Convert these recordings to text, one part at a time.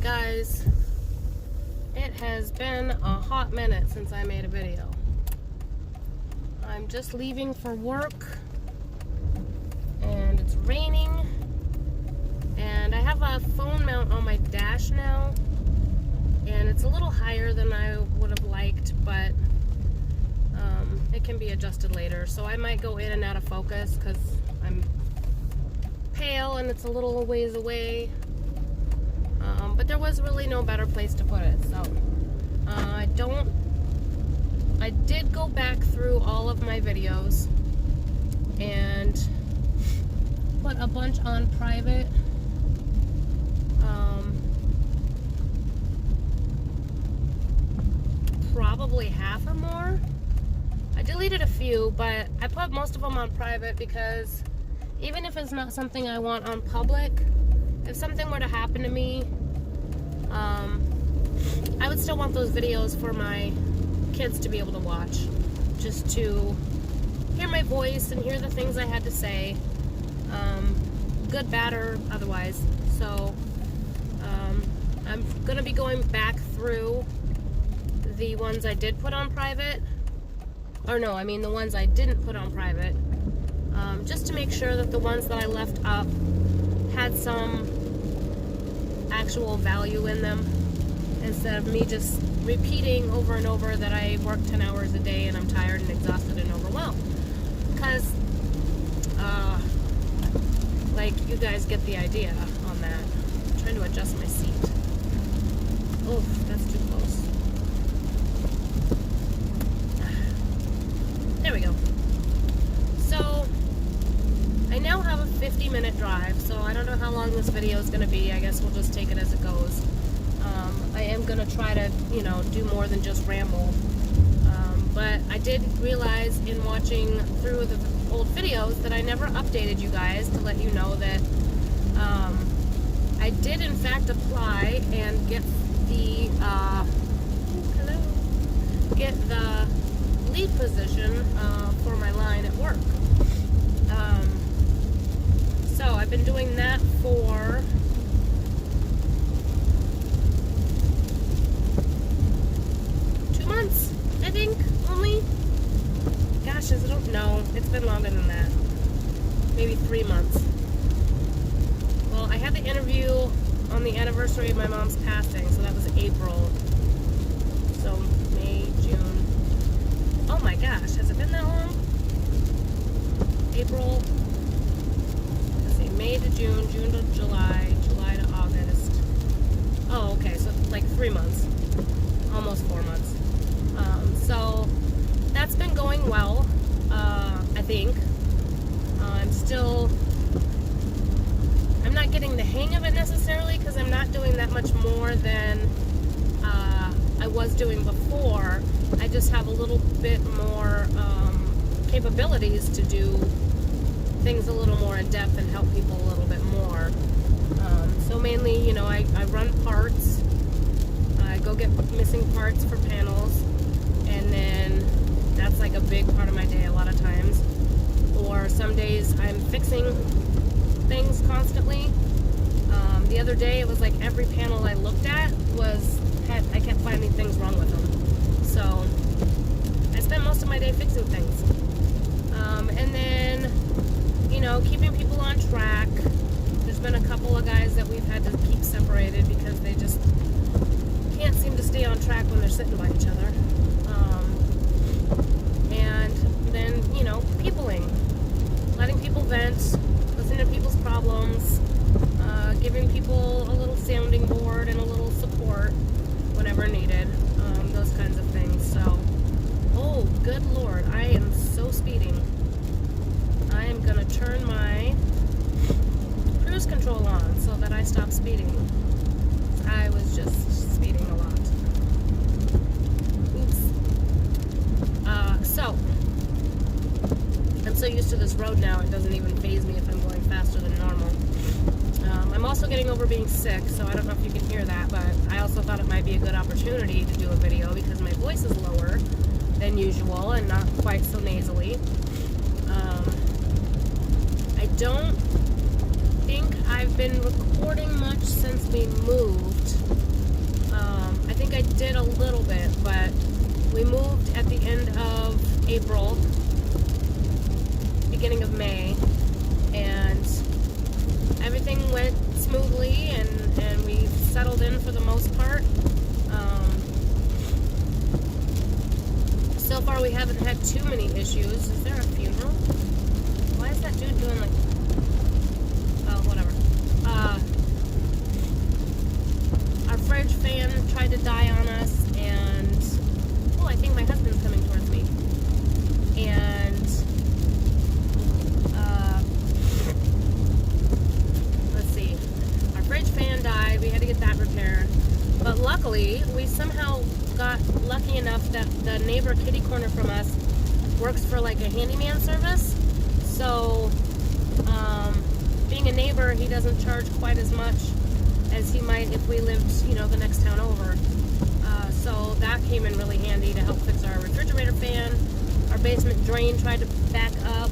Guys, it has been a hot minute since I made a video. I'm just leaving for work and it's raining, and I have a phone mount on my dash now, and it's a little higher than I would have liked, but it can be adjusted later, so I might go in and out of focus because I'm pale and it's a little ways away. But there was really no better place to put it, so I did go back through all of my videos and put a bunch on private. Probably half or more. I deleted a few, but I put most of them on private because even if it's not something I want on public, if something were to happen to me, I would still want those videos for my kids to be able to watch, just to hear my voice and hear the things I had to say, good, bad, or otherwise. So I'm going to be going back through the ones I did put on private, or no, I mean the ones I didn't put on private, just to make sure that the ones that I left up had some actual value in them, instead of me just repeating over and over that I work 10 hours a day and I'm tired and exhausted and overwhelmed. Because, like, you guys get the idea on that. I'm trying to adjust my seat. Oh, that's too close. There we go. So, I now have a 50-minute drive, so I don't know how long this video is going to be. I guess we'll just take it as it goes. I am going to try to, do more than just ramble. But I did realize in watching through the old videos that I never updated you guys to let you know that I did in fact apply and get the lead position for my line at work. So I've been doing that for months, I think, only. Gosh, I don't know. It's been longer than that. Maybe 3 months. Well, I had the interview on the anniversary of my mom's passing, so that was April. So, May, June. Oh my gosh, has it been that long? April. Let's see, May to June, June to July, July to August. Oh, okay, so like 3 months. Almost 4 months. So that's been going well, I think. I'm not getting the hang of it necessarily because I'm not doing that much more than I was doing before. I just have a little bit more capabilities to do things a little more in depth and help people a little bit more. So mainly, I run parts. I go get missing parts for panels, and then that's like a big part of my day a lot of times. Or some days I'm fixing things constantly. The other day it was like every panel I looked at I kept finding things wrong with them. So I spent most of my day fixing things. And then, keeping people on track. There's been a couple of guys that we've had to keep separated because they just can't seem to stay on track when they're sitting by each other. And then, peopling. Letting people vent, listening to people's problems, giving people a little sounding board and a little support whenever needed. Those kinds of things. So, oh, good Lord, I am so speeding. I am going to turn my cruise control on so that I stop speeding. I was just speeding a lot. Oops. So, I'm so used to this road now, it doesn't even faze me if I'm going faster than normal. I'm also getting over being sick, so I don't know if you can hear that, but I also thought it might be a good opportunity to do a video because my voice is lower than usual and not quite so nasally. I don't think I've been recording much since we moved. I think I did a little bit, but we moved at the end of April, beginning of May, and everything went smoothly, and we settled in for the most part. So far we haven't had too many issues. Is there a funeral? Why is that dude doing like... Oh, whatever. Our fridge fan tried to die on us, and... Oh, I think my husband's coming towards me. And... let's see. Our fridge fan died. We had to get that repaired. But luckily, we somehow got lucky enough that the neighbor kitty corner from us works for like a handyman service. So, being a neighbor, he doesn't charge quite as much as he might if we lived, you know, the next town over. So that came in really handy to help fix our refrigerator fan. Our basement drain tried to back up.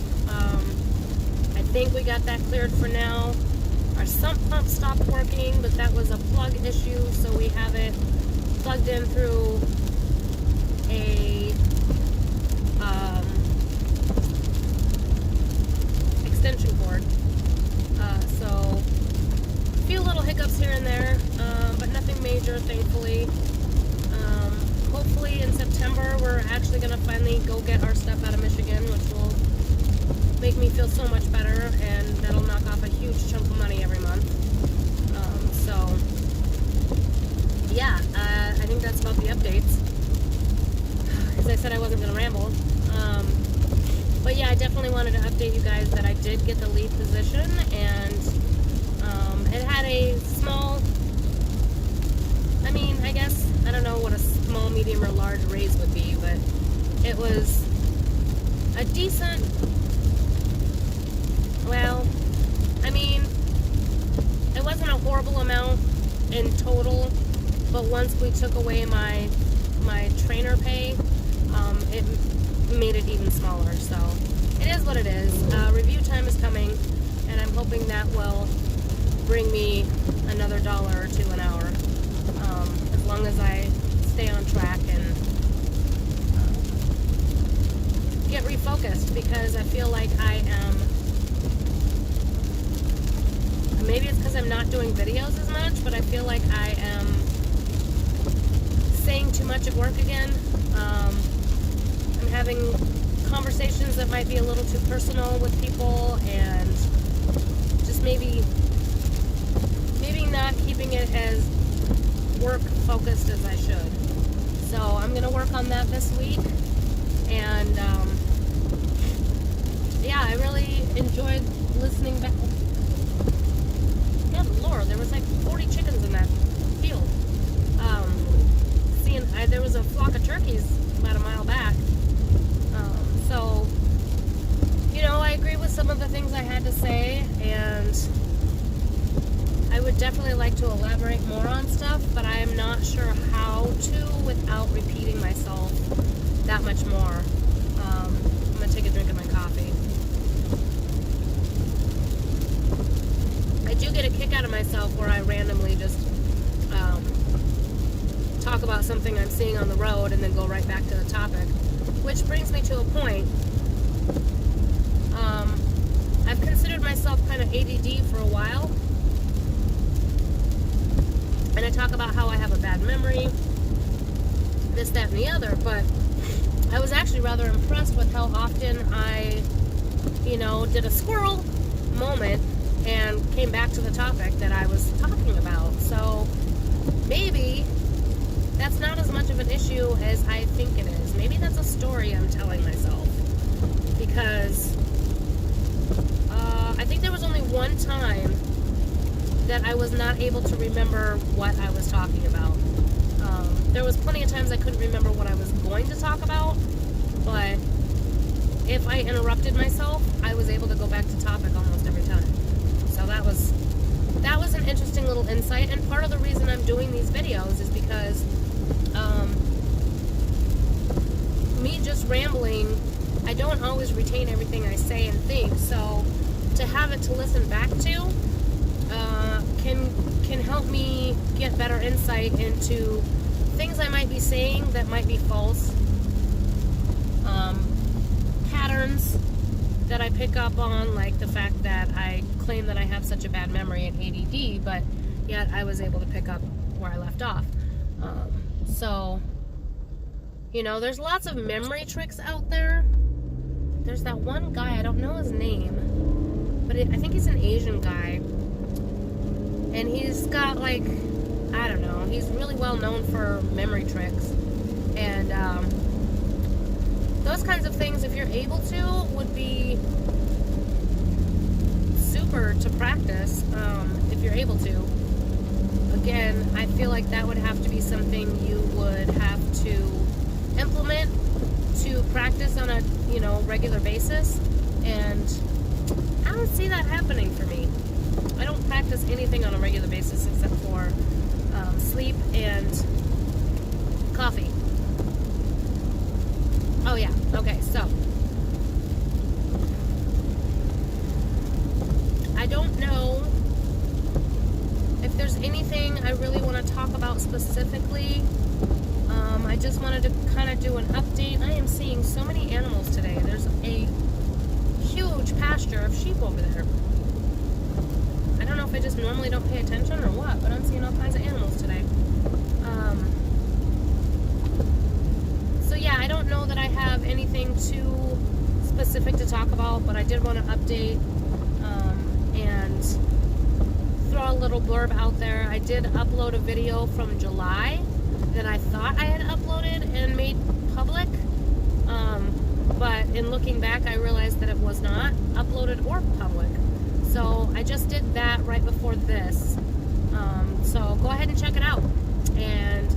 I think we got that cleared for now. Our sump pump stopped working, but that was a plug issue, so we have it plugged in through a extension cord. So a few little hiccups here and there, but nothing major, thankfully. Hopefully in September we're actually going to finally go get our stuff out of Michigan, which will make me feel so much better, and that'll knock off a huge chunk of money every month. So yeah, I think that's about the updates. As I said, I wasn't going to ramble. But yeah, I definitely wanted to update you guys that I did get the lead position, and it had a small, I mean, I guess, I don't know what a small, medium, or large raise would be, but it was a decent, well, I mean, it wasn't a horrible amount in total, but once we took away my trainer pay, it made it even smaller. So it is what it is. Review time is coming, and I'm hoping that will bring me another $1 or $2 an hour, as long as I stay on track and get refocused, because I feel like I am, maybe it's because I'm not doing videos as much, but I feel like I am saying too much at work again. I'm having conversations that might be a little too personal with people, and just maybe not keeping it as work focused as I should. So I'm going to work on that this week, and yeah, I really enjoyed listening back. Good Lord, there was like 40 chickens in that field. There was a flock of turkeys about a mile back. So, you know, I agree with some of the things I had to say, and I would definitely like to elaborate more on stuff, but I am not sure how to without repeating myself that much more. I'm going to take a drink of my coffee. I do get a kick out of myself where I randomly just talk about something I'm seeing on the road and then go right back to the topic, which brings me to a point. I've considered myself kind of ADD for a while, and I talk about how I have a bad memory, this, that, and the other, but I was actually rather impressed with how often I, you know, did a squirrel moment and came back to the topic that I was talking about. So maybe that's not as much of an issue as I think it is. Maybe that's a story I'm telling myself, because I think there was only one time that I was not able to remember what I was talking about. There was plenty of times I couldn't remember what I was going to talk about, but if I interrupted myself, I was able to go back to topic almost every time. So that was an interesting little insight, and part of the reason I'm doing these videos is because me just rambling, I don't always retain everything I say and think, so to have it to listen back to can help me get better insight into things I might be saying that might be false, patterns that I pick up on, like the fact that I claim that I have such a bad memory and ADD, but yet I was able to pick up where I left off. So, you know, there's lots of memory tricks out there. There's that one guy, I don't know his name, but I think he's an Asian guy. And he's got, like, I don't know, he's really well known for memory tricks. And those kinds of things, if you're able to, would be super to practice, if you're able to. Again, I feel like that would have to be something you would have to implement to practice on a, you know, regular basis. And I don't see that happening for me. I don't practice anything on a regular basis except for sleep and coffee. Oh yeah, okay, so I don't know if there's anything I really want to talk about specifically. I just wanted to kind of do an update. I am seeing so many animals today. There's a huge pasture of sheep over there. I don't know if I just normally don't pay attention or what, but I'm seeing all kinds of animals today. So yeah, I don't know that I have anything too specific to talk about, but I did want to update and throw a little blurb out there. I did upload a video from July that I thought I had uploaded and made public, but in looking back, I realized that it was not uploaded or public. So I just did that right before this. So go ahead and check it out. And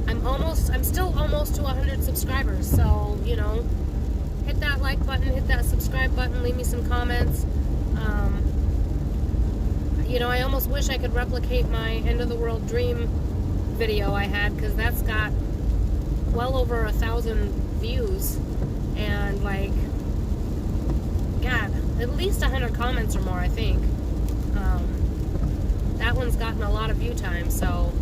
I'm still almost to 100 subscribers. So, you know, hit that like button, hit that subscribe button, leave me some comments. You know, I almost wish I could replicate my end of the world dream video I had, because that's got well over 1,000 views and, like, God, at least 100 comments or more, I think. That one's gotten a lot of view time, so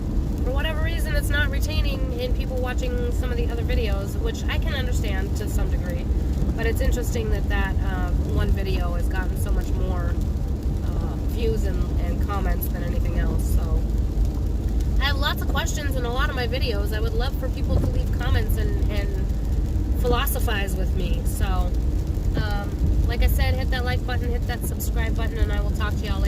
for whatever reason it's not retaining in people watching some of the other videos, which I can understand to some degree, but it's interesting that one video has gotten so much more views and comments than anything else. So I have lots of questions in a lot of my videos. I would love for people to leave comments and philosophize with me. So like I said, hit that like button, hit that subscribe button, and I will talk to y'all later.